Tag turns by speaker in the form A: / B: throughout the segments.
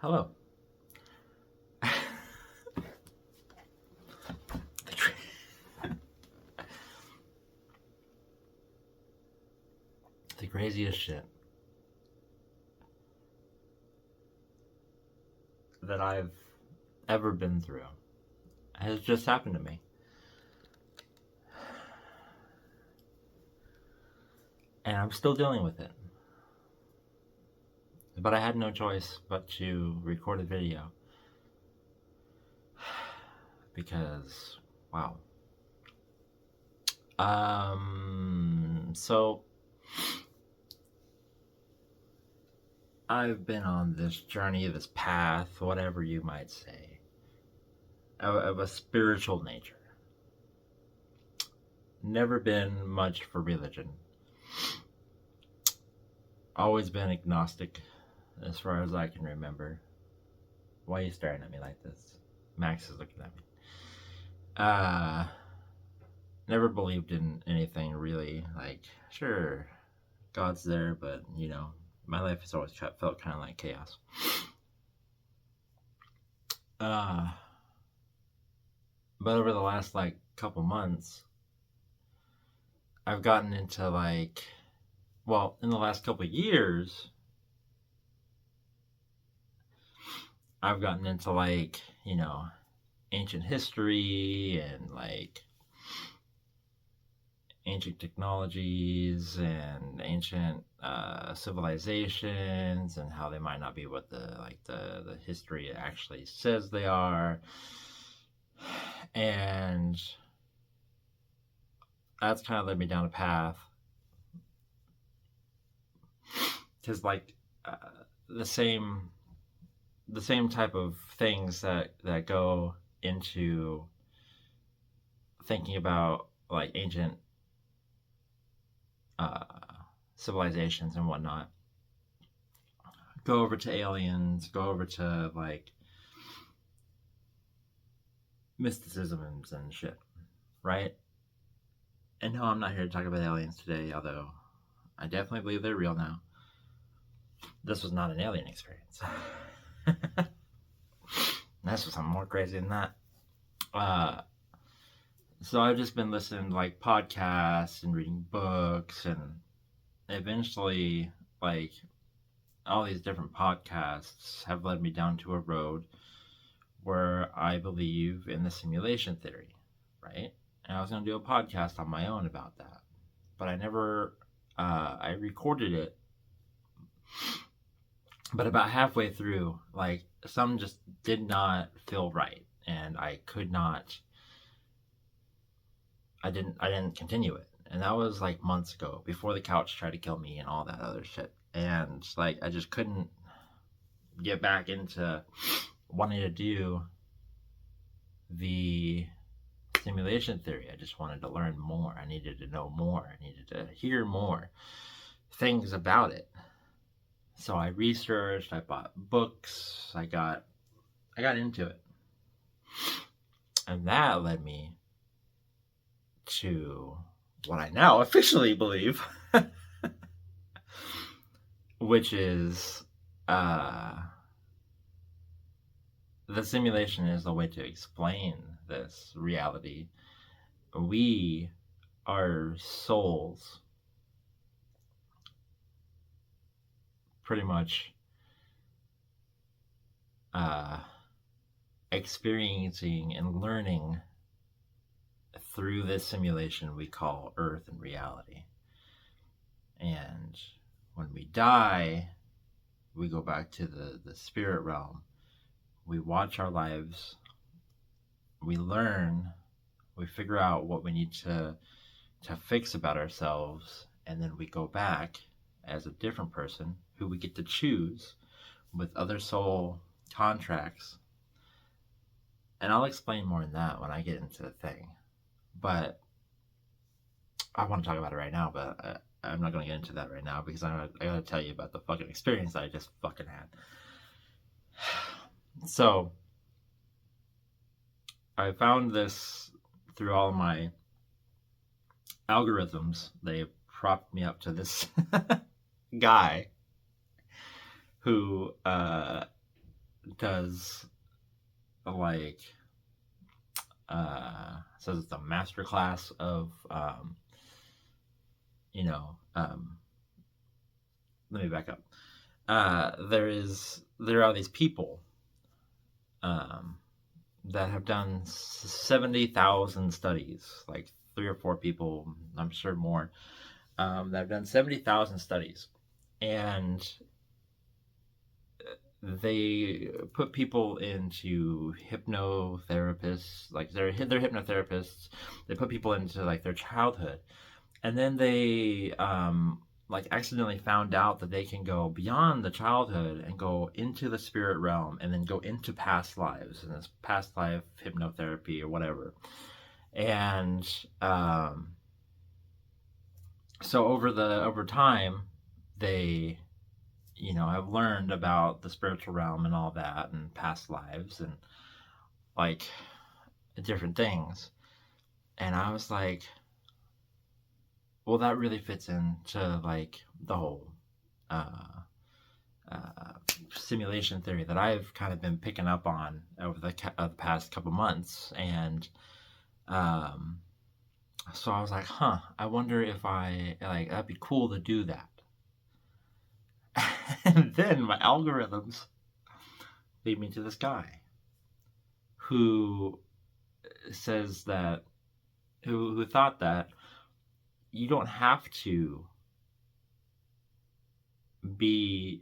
A: Hello. The craziest shit that I've ever been through has just happened to me. And I'm still dealing with it. But I had no choice but to record a video. Because, wow. So I've been on this journey, this path, whatever you might say, of a spiritual nature. Never been much for religion. Always been agnostic, as far as I can remember. Why are you staring at me like this? Max is looking at me. Never believed in anything really. Like, sure, God's there, but my life has always felt kind of like chaos. But over the last couple months, I've gotten into in the last couple years, I've gotten into ancient history and ancient technologies and ancient civilizations and how they might not be what the history actually says they are. And that's kind of led me down a path because the same type of things that go into thinking about ancient civilizations and whatnot go over to aliens, go over to mysticisms and shit, right? And no, I'm not here to talk about aliens today, although I definitely believe they're real now. This was not an alien experience. That's something more crazy than that. So I've just been listening to podcasts and reading books, and eventually all these different podcasts have led me down to a road where I believe in the simulation theory, right? And I was going to do a podcast on my own about that, but I never I recorded it, but about halfway through some just did not feel right, and I didn't continue it. And that was months ago, before the couch tried to kill me and all that other shit. And I just couldn't get back into wanting to do the simulation theory. I just wanted to learn more. I needed to know more. I needed to hear more things about it. So I researched, I bought books, I got into it. And that led me to what I now officially believe, which is the simulation is the way to explain this reality. We are souls pretty much experiencing and learning through this simulation we call Earth and reality. And when we die, we go back to the spirit realm. We watch our lives, we learn, we figure out what we need to fix about ourselves, and then we go back as a different person who we get to choose with other soul contracts. And I'll explain more in that when I get into the thing. But I want to talk about it right now, but I'm not going to get into that right now because I got to tell you about the fucking experience that I just fucking had. So I found this through all my algorithms. They propped me up to this guy who does like says it's a master class of you know let me back up. There are these people um, that have done 70,000 studies, like 3 or 4 people, I'm sure more, that have done 70,000 studies, and they put people into hypnotherapists, like they're hypnotherapists. They put people into like their childhood, and then they like accidentally found out that they can go beyond the childhood and go into the spirit realm and then go into past lives and this past life hypnotherapy or whatever. And so over time they have learned about the spiritual realm and all that and past lives and like different things. And I was like, well, that really fits into like the whole uh, simulation theory that I've kind of been picking up on over the past couple months. And so I was like, I wonder if that'd be cool to do that. And then my algorithms lead me to this guy who says that, who thought that you don't have to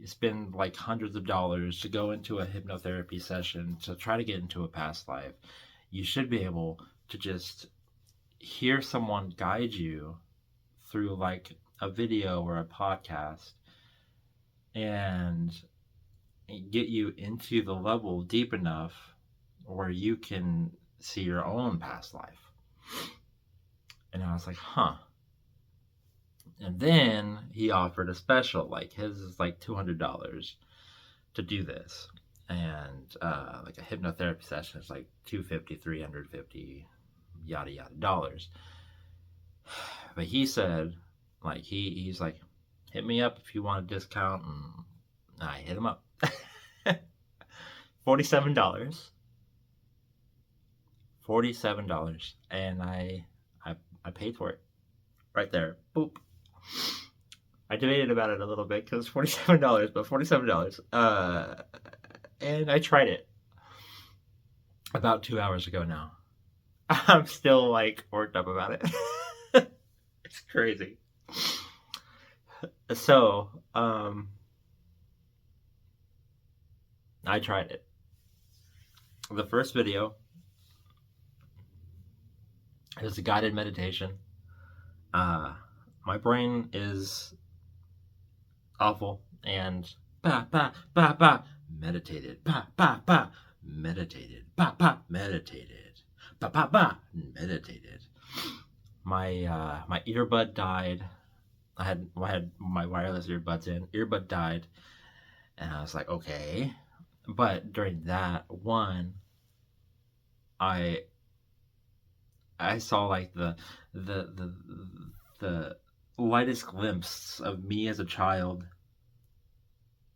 A: spend like hundreds of dollars to go into a hypnotherapy session to try to get into a past life. You should be able to just hear someone guide you through like a video or a podcast and get you into the level deep enough where you can see your own past life. And I was like, And then he offered a special, like his is like $200 to do this. And like a hypnotherapy session is like $250, $350, yada yada dollars. But he said, like he's like, hit me up if you want a discount, and I hit him up. $47. $47, and I paid for it right there. Boop. I debated about it a little bit because $47, but $47. And I tried it about 2 hours ago now. I'm still like worked up about it. It's crazy. So, I tried it. The first video is a guided meditation. My brain is awful and meditated, meditated, meditated. My earbud died. I had my wireless earbuds in. Earbud died, and I was like, okay. But during that one, I saw like the lightest glimpse of me as a child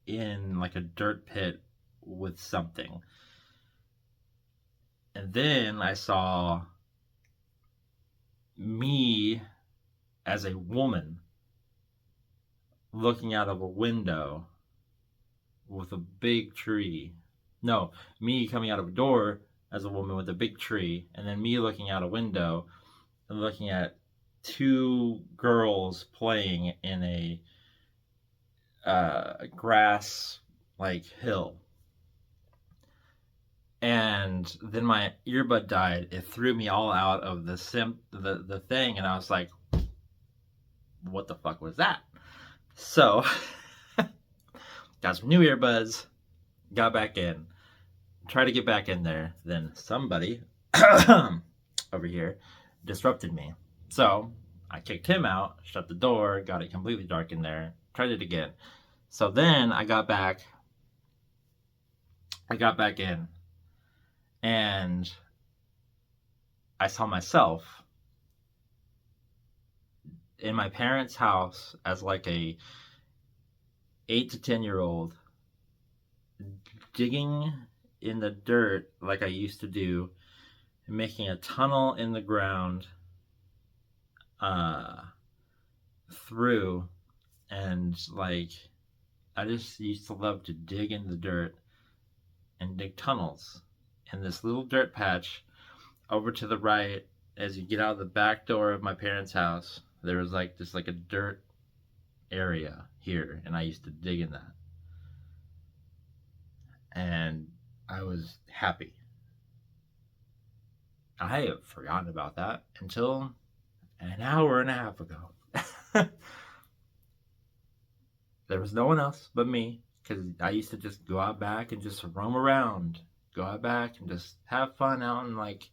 A: in like a dirt pit with something. And then I saw me as a woman looking out of a window with a big tree. No, me coming out of a door as a woman with a big tree, and then me looking out a window and looking at 2 girls playing in a grass like hill. And then my earbud died. It threw me all out of the thing, and I was like, what the fuck was that? So got some new earbuds, got back in, tried to get back in there, then somebody over here disrupted me. So I kicked him out, shut the door, got it completely dark in there, tried it again. So then I got back in, and I saw myself in my parents' house as like a 8 to 10-year-old digging in the dirt like I used to do, and making a tunnel in the ground uh, through, and like I just used to love to dig in the dirt and dig tunnels in this little dirt patch over to the right. As you get out of the back door of my parents' house, there was like just like a dirt area here, and I used to dig in that, and I was happy. I have forgotten about that until an hour and a half ago. There was no one else but me, because I used to just go out back and just roam around, go out back and just have fun out in like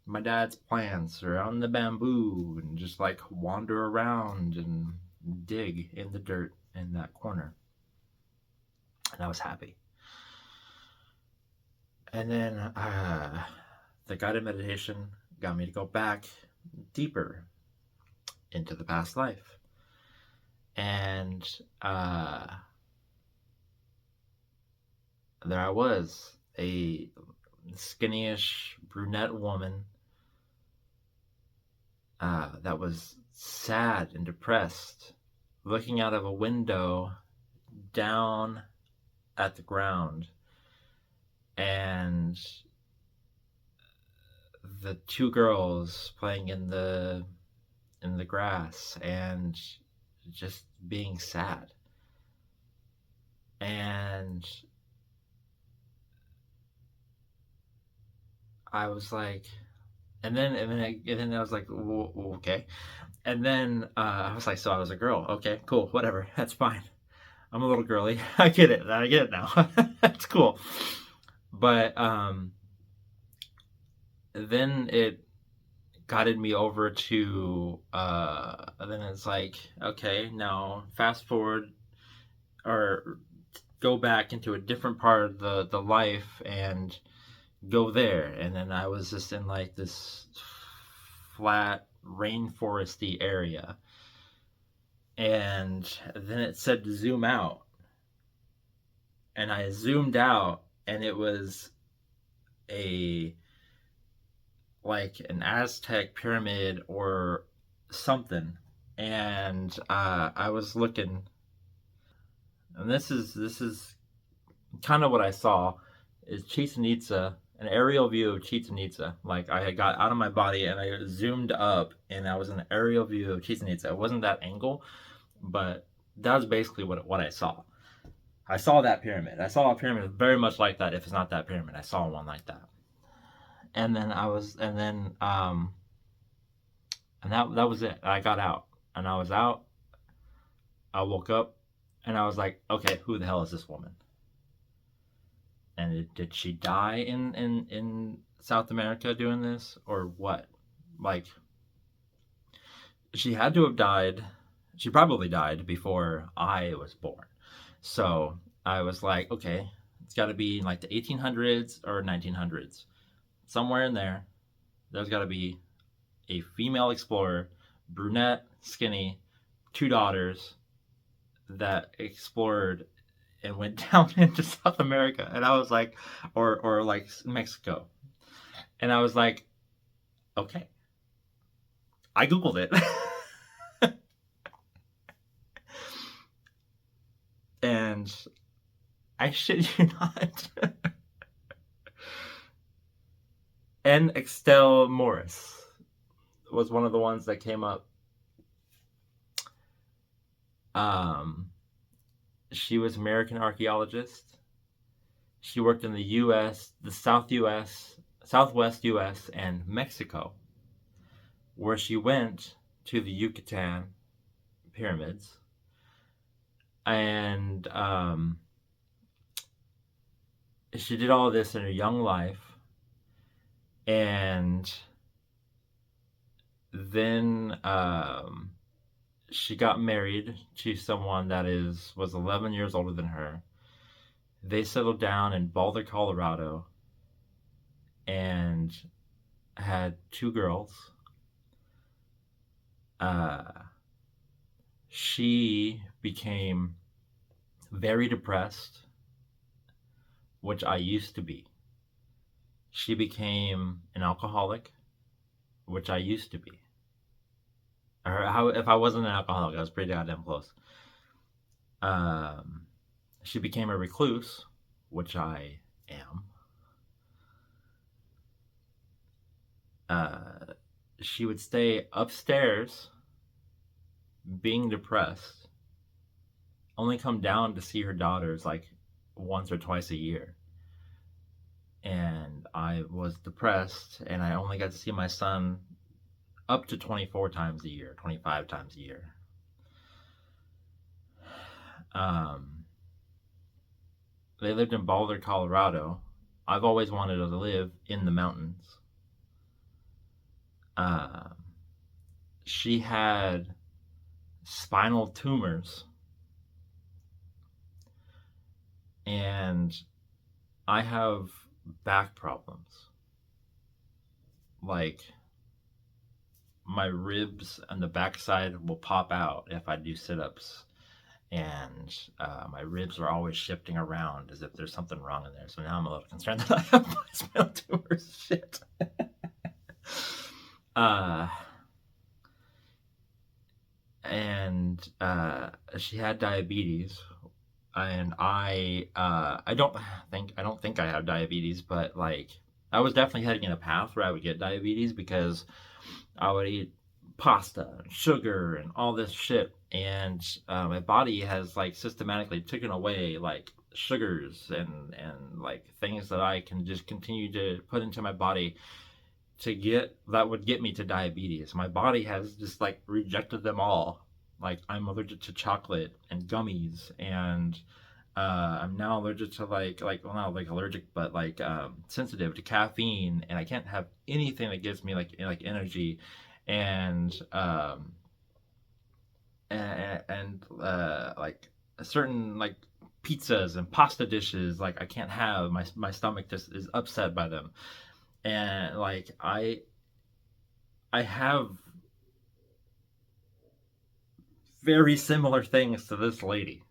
A: my dad's plants or out in the bamboo, and just like wander around and dig in the dirt in that corner. And I was happy. And then the guided meditation got me to go back deeper into the past life. And there I was, a skinny-ish brunette woman that was sad and depressed, looking out of a window down at the ground, and the two girls playing in the grass and just being sad. And I was like, and then I was like, okay. And then I was like, so I was a girl. Okay, cool, whatever, that's fine. I'm a little girly. I get it now. That's cool. But then it guided me over to then it's like, okay, now fast forward or go back into a different part of the life and go there. And then I was just in like this flat rainforesty area, and then it said to zoom out, and I zoomed out, and it was a like an Aztec pyramid or something. And I was looking, and this is kind of what I saw is Chichen Itza, an aerial view of Chichen Itza. Like I had got out of my body and I zoomed up, and I was in an aerial view of Chichen Itza. It wasn't that angle, but that was basically what I saw. I saw that pyramid. I saw a pyramid very much like that. If it's not that pyramid, I saw one like that. And then that was it. I got out, and I was out. I woke up, and I was like, okay, who the hell is this woman? And did she die in South America doing this, or what? Like, she had to have died. She probably died before I was born. So I was like, okay, it's got to be in like the 1800s or 1900s, somewhere in there. There's got to be a female explorer, brunette, skinny, two daughters, that explored and went down into South America. And I was like, or like Mexico. And I was like, okay. I Googled it. And I shit you not. N. Extell Morris was one of the ones that came up. She was an American archaeologist. She worked in the U.S., the Southwest U.S., and Mexico, where she went to the Yucatan pyramids. And she did all this in her young life. And then she got married to someone that was 11 years older than her. They settled down in Boulder, Colorado, and had two girls. She became very depressed which I used to be. She became an alcoholic, which I used to be. Or how if I wasn't an alcoholic, I was pretty goddamn close. She became a recluse, which I am. She would stay upstairs being depressed, only come down to see her daughters like once or twice a year. And I was depressed, and I only got to see my son up to 24 times a year, 25 times a year. They lived in Boulder, Colorado. I've always wanted to live in the mountains. She had spinal tumors, and I have back problems. Like, my ribs on the backside will pop out if I do sit-ups, and my ribs are always shifting around as if there's something wrong in there. So now I'm a little concerned that I have my spinal tumors. Shit. And she had diabetes, and I don't think I have diabetes, but like I was definitely heading in a path where I would get diabetes because I would eat pasta and sugar and all this shit, and my body has like systematically taken away like sugars and like things that I can just continue to put into my body that would get me to diabetes. My body has just like rejected them all. Like, I'm allergic to chocolate and gummies, and I'm now allergic to well, not like allergic, but like sensitive to caffeine, and I can't have anything that gives me like energy, and like certain like pizzas and pasta dishes, like I can't have. My stomach just is upset by them. And like I have very similar things to this lady.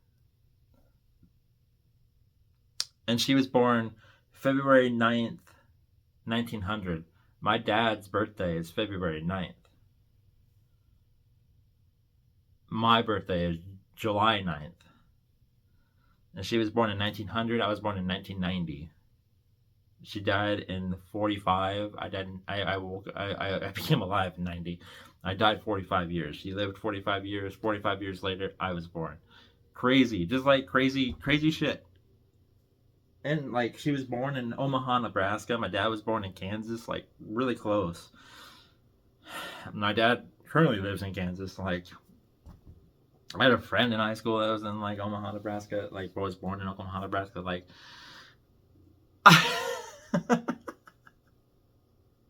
A: And she was born February 9th, 1900. My dad's birthday is February 9th. My birthday is July 9th. And she was born in 1900. I was born in 1990. She died in 45. I became alive in 90. I died 45 years. She lived 45 years. 45 years later, I was born. Crazy. Just like crazy shit. And like, she was born in Omaha, Nebraska. My dad was born in Kansas, like really close. My dad currently lives in Kansas. Like, I had a friend in high school that was in like Omaha, Nebraska. Like, was born in Omaha, Nebraska. Like,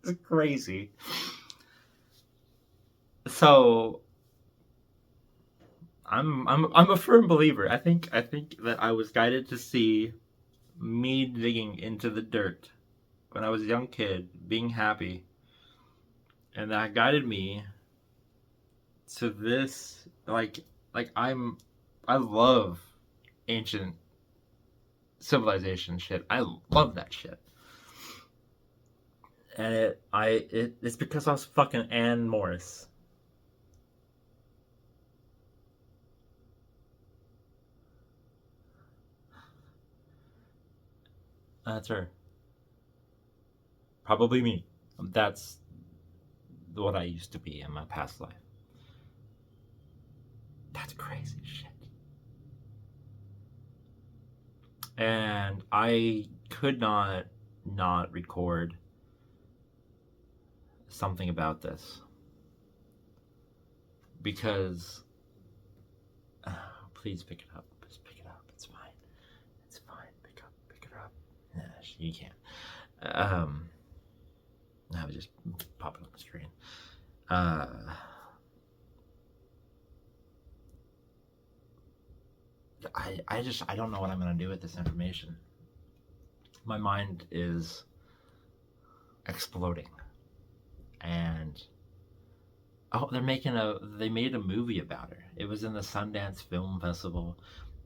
A: it's crazy. So I'm a firm believer. I think that I was guided to see me digging into the dirt when I was a young kid, being happy, and that guided me to this. Like I love ancient civilization shit. I love that shit. And it's because I was fucking Anne Morris. That's her. Probably me. That's what I used to be in my past life. That's crazy shit. And I could not record something about this because please pick it up. Just pick it up. It's fine. It's fine. Pick it up. Nah, you can't. I was just popping on the screen. I don't know what I'm gonna do with this information. My mind is exploding, and they made a movie about her. It was in the Sundance Film Festival.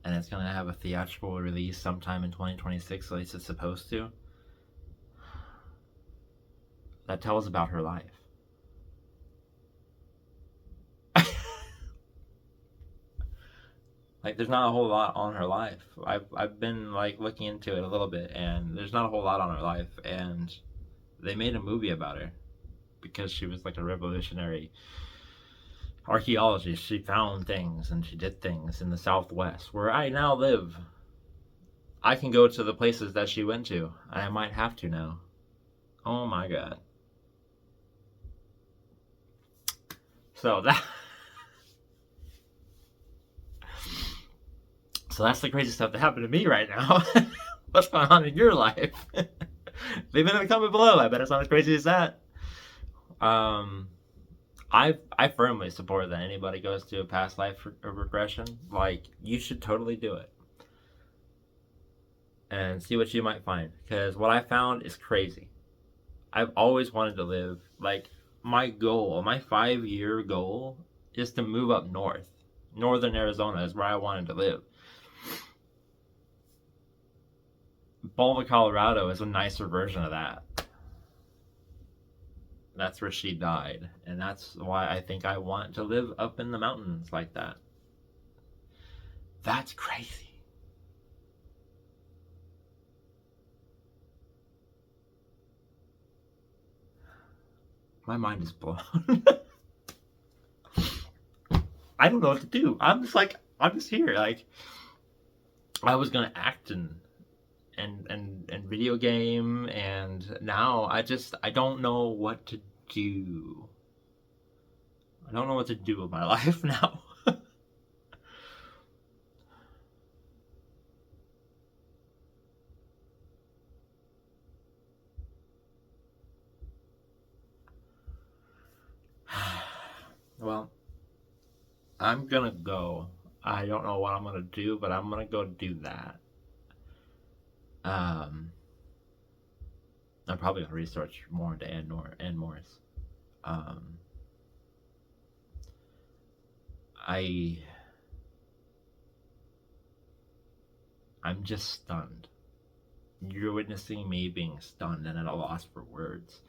A: and it's going to have a theatrical release sometime in 2026, at least it's supposed to. That tells about her life. Like, there's not a whole lot on her life. I've been like looking into it a little bit, and there's not a whole lot on her life. And they made a movie about her because she was like a revolutionary archaeologist. She found things and she did things in the Southwest, where I now live. I can go to the places that she went to, and I might have to now. Oh my god. So that. So that's the crazy stuff that happened to me right now. What's going on in your life? Leave it in the comment below. I bet it's not as crazy as that. I firmly support that anybody goes to a past life regression. Like, you should totally do it and see what you might find, because what I found is crazy. I've always wanted to live, like, my 5-year goal is to move up north. Northern Arizona is where I wanted to live. Boulder, Colorado is a nicer version of that. That's where she died, and that's why I think I want to live up in the mountains like that. That's crazy. My mind is blown. I don't know what to do. I'm just here. Like, I was gonna act and video game, and now I don't know what to do. I don't know what to do with my life now. Well, I'm gonna go. I don't know what I'm gonna do, but I'm gonna go do that. I'm probably gonna research more into Ann Morris. Um, I'm just stunned. You're witnessing me being stunned and at a loss for words,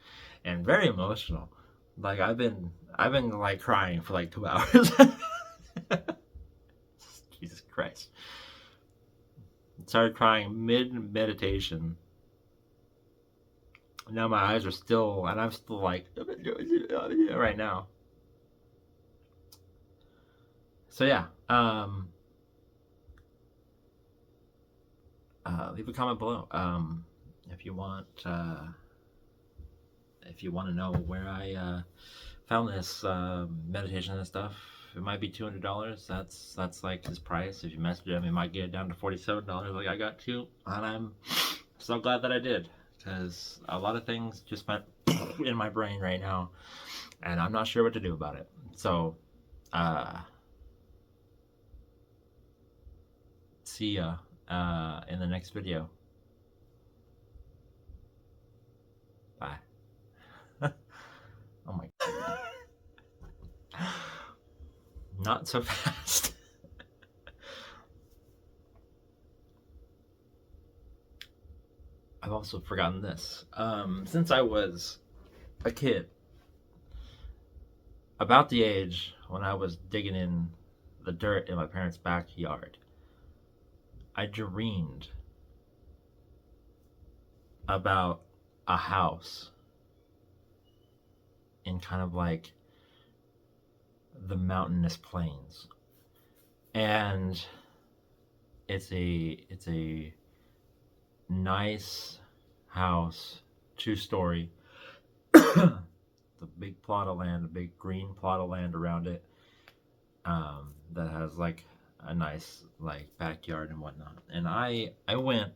A: and very emotional. Like, I've been like crying for like 2 hours. Jesus Christ. I started crying mid meditation. Now my eyes are still, and I'm still like right now. So yeah, leave a comment below if you want to know where I found this meditation and stuff. It might be $200. That's like his price. If you message him, he might get it down to $47, like I got to, and I'm so glad that I did, because a lot of things just went in my brain right now, and I'm not sure what to do about it. So, see ya in the next video. Bye. Oh my god. Not so fast. I've also forgotten this. Since I was a kid, about the age when I was digging in the dirt in my parents' backyard, I dreamed about a house in kind of like the mountainous plains, and it's a nice house, 2-story, the big plot of land, a big green plot of land around it, that has like a nice like backyard and whatnot. And I went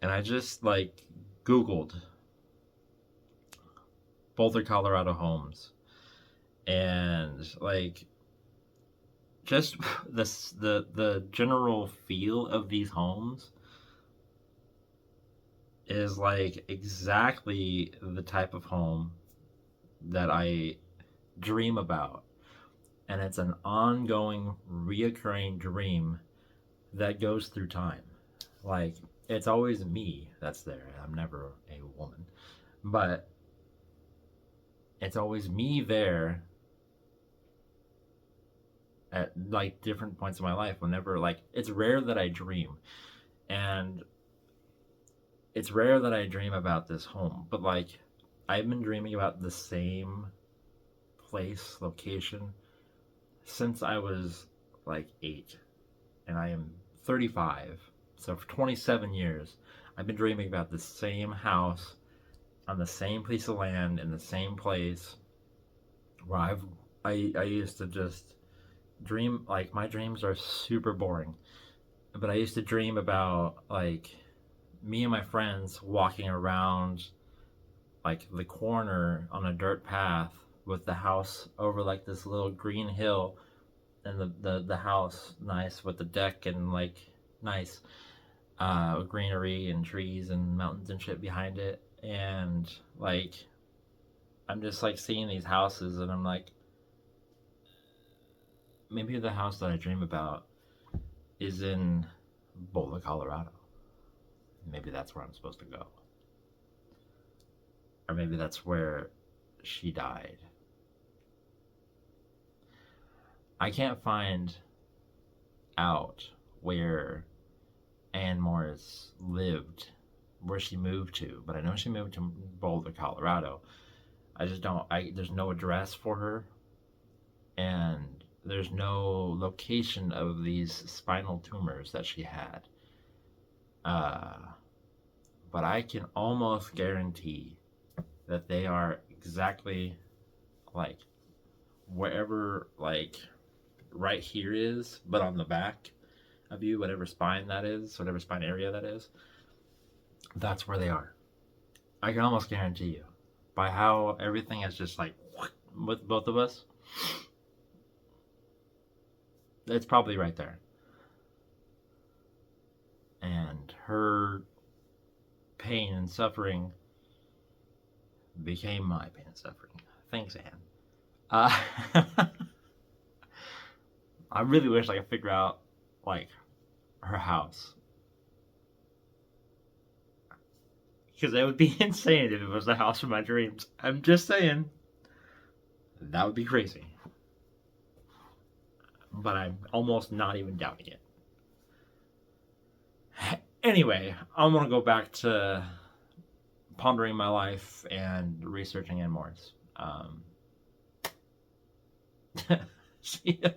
A: and I just like Googled Boulder, Colorado homes, and like just the general feel of these homes is like exactly the type of home that I dream about. And it's an ongoing, reoccurring dream that goes through time. Like, it's always me that's there. I'm never a woman. But it's always me there at like different points in my life. Whenever, like, it's rare that I dream. And it's rare that I dream about this home. But like, I've been dreaming about the same place, location, since I was like 8. And I am 35. So for 27 years, I've been dreaming about the same house on the same piece of land in the same place where I used to just dream. Like, my dreams are super boring, but I used to dream about like me and my friends walking around like the corner on a dirt path with the house over like this little green hill, and the house nice with the deck and like nice greenery and trees and mountains and shit behind it. And like, I'm just like seeing these houses, and I'm like, maybe the house that I dream about is in Boulder, Colorado. Maybe that's where I'm supposed to go. Or maybe that's where she died. I can't find out where Anne Morris lived, where she moved to, but I know she moved to Boulder, Colorado. I just don't, there's no address for her, and there's no location of these spinal tumors that she had. But I can almost guarantee that they are exactly like wherever, like, right here is, but on the back of you, whatever spine that is, whatever spine area that is, that's where they are. I can almost guarantee you, by how everything is just like with both of us, it's probably right there. And her pain and suffering became my pain and suffering. Thanks, Anne. I really wish I could figure out like her house, because it would be insane if it was the house of my dreams. I'm just saying, that would be crazy. But I'm almost not even doubting it. Anyway, I'm gonna go back to pondering my life and researching Anne Morris. See ya.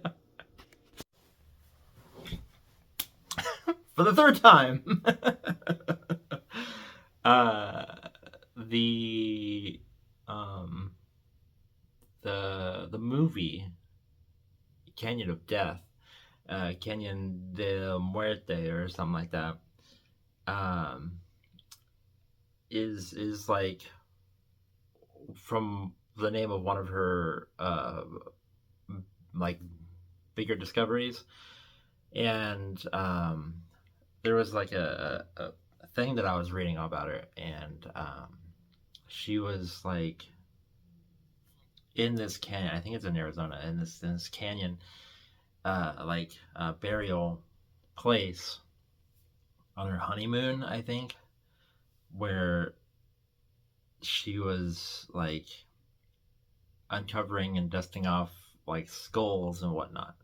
A: For the third time. The the movie Canyon of Death, Canyon de Muerte or something like that, um, is like from the name of one of her like bigger discoveries. And there was like a thing that I was reading about her, and she was like in this canyon. I think it's in Arizona. In this canyon, like burial place on her honeymoon, I think, where she was like uncovering and dusting off like skulls and whatnot.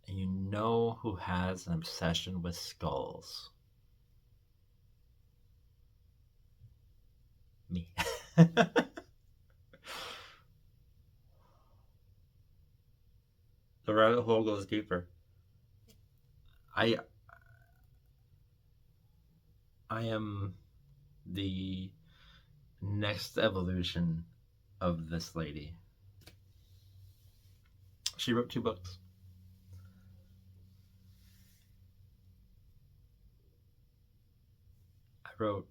A: And you know who has an obsession with skulls? Me. The rabbit hole goes deeper. I I am the next evolution of this lady. She wrote 2 books. I wrote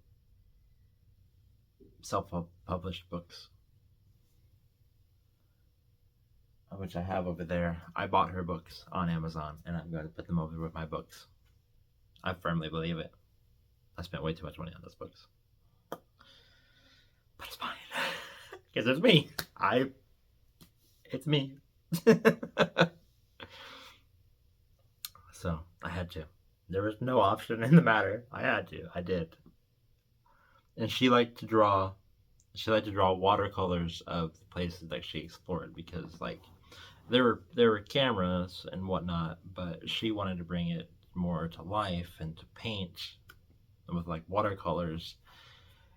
A: self-published books, which I have over there. I bought her books on Amazon, and I'm going to put them over with my books. I firmly believe it. I spent way too much money on those books, but it's fine because it's me. It's me. So I had to. There was no option in the matter. I had to. I did. And she liked to draw. She liked to draw watercolors of the places that she explored because, like, there were cameras and whatnot, but she wanted to bring it more to life and to paint with like watercolors.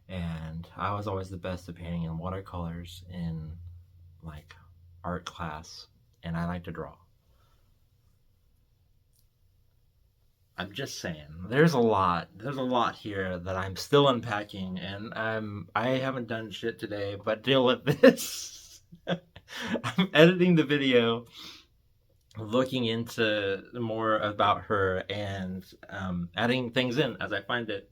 A: And I was always the best at painting in watercolors in like art class, and I like to draw. I'm just saying, there's a lot here that I'm still unpacking, and I haven't done shit today but deal with this. I'm editing the video, looking into more about her, and adding things in as I find it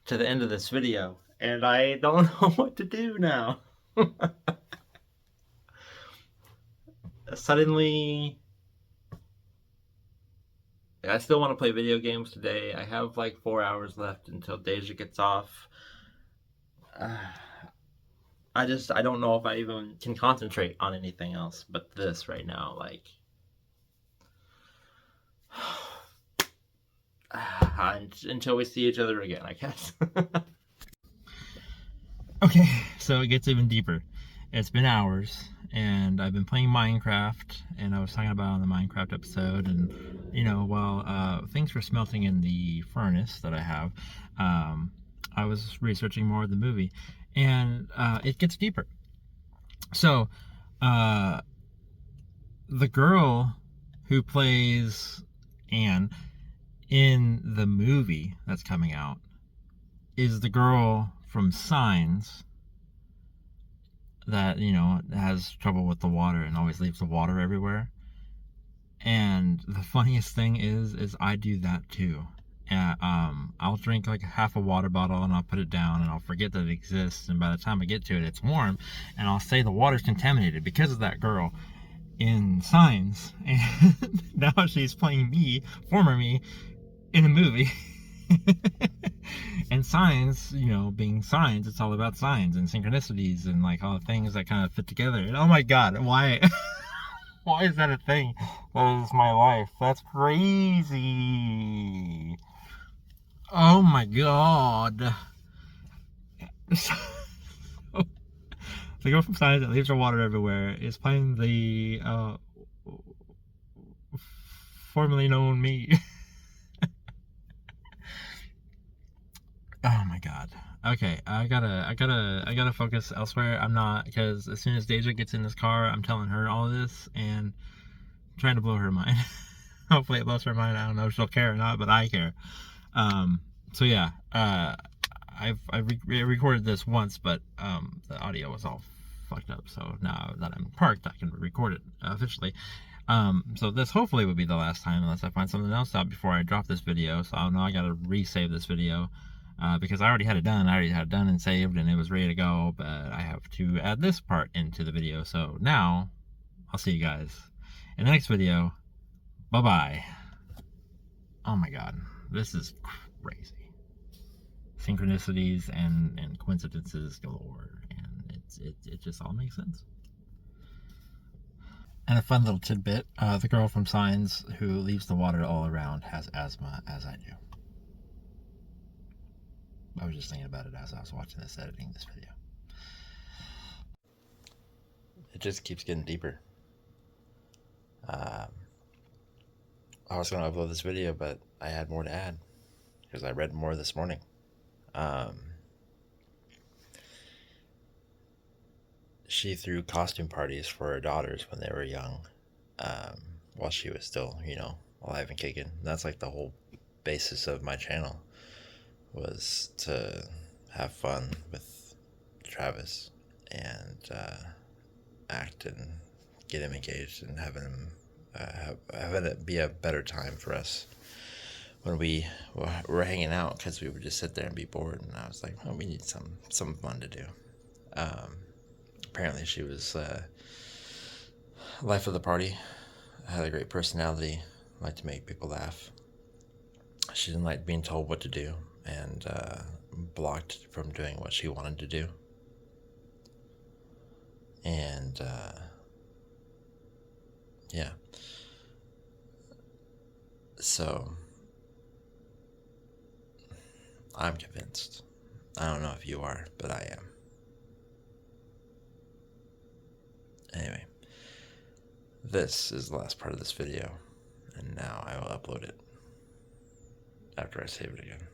A: to the end of this video, and I don't know what to do now. Suddenly, I still want to play video games today. I have like 4 hours left until Deja gets off. Uh, I don't know if I even can concentrate on anything else but this right now. Like, until we see each other again, I guess. Okay, so it gets even deeper. It's been hours, and I've been playing Minecraft, and I was talking about on the Minecraft episode, and while things were smelting in the furnace that I have, I was researching more of the movie, and it gets deeper. So, uh, the girl who plays Anne in the movie that's coming out is the girl from Signs that has trouble with the water and always leaves the water everywhere. And the funniest thing is I do that too. I'll drink like half a water bottle and I'll put it down and I'll forget that it exists, and by the time I get to it, it's warm, and I'll say the water's contaminated because of that girl in Signs. And now she's playing me, former me, in a movie. And Signs, being Signs, it's all about signs and synchronicities and like all the things that kind of fit together. And oh my god, why why is that a thing? That is my life. That's crazy. Oh my god. So, the girl from Signs that leaves her water everywhere is playing the formerly known me. Oh my god. Okay, I gotta focus elsewhere. I'm not, because as soon as Deja gets in this car, I'm telling her all of this and I'm trying to blow her mind. Hopefully it blows her mind. I don't know if she'll care or not, but I care. So yeah, I've recorded this once, but the audio was all fucked up. So now that I'm parked, I can record it officially. So this hopefully would be the last time, unless I find something else out before I drop this video. So I don't know, I gotta resave this video. Because I already had it done. I already had it done and saved, and it was ready to go, but I have to add this part into the video. So now, I'll see you guys in the next video. Bye-bye. Oh my god, this is crazy. Synchronicities and coincidences galore, and it just all makes sense. And a fun little tidbit, the girl from Signs who leaves the water all around has asthma, as I do. I was just thinking about it as I was watching this, editing this video. It just keeps getting deeper. I was going to upload this video, but I had more to add because I read more this morning. She threw costume parties for her daughters when they were young, while she was still, alive and kicking. That's like the whole basis of my channel, was to have fun with Travis and act and get him engaged and having him having it be a better time for us when we were hanging out, because we would just sit there and be bored, and I was like, well, we need some fun to do. Apparently she was life of the party, had a great personality, liked to make people laugh. She didn't like being told what to do, and blocked from doing what she wanted to do. And yeah, so I'm convinced. I don't know if you are, but I am. Anyway, this is the last part of this video, and now I will upload it after I save it again.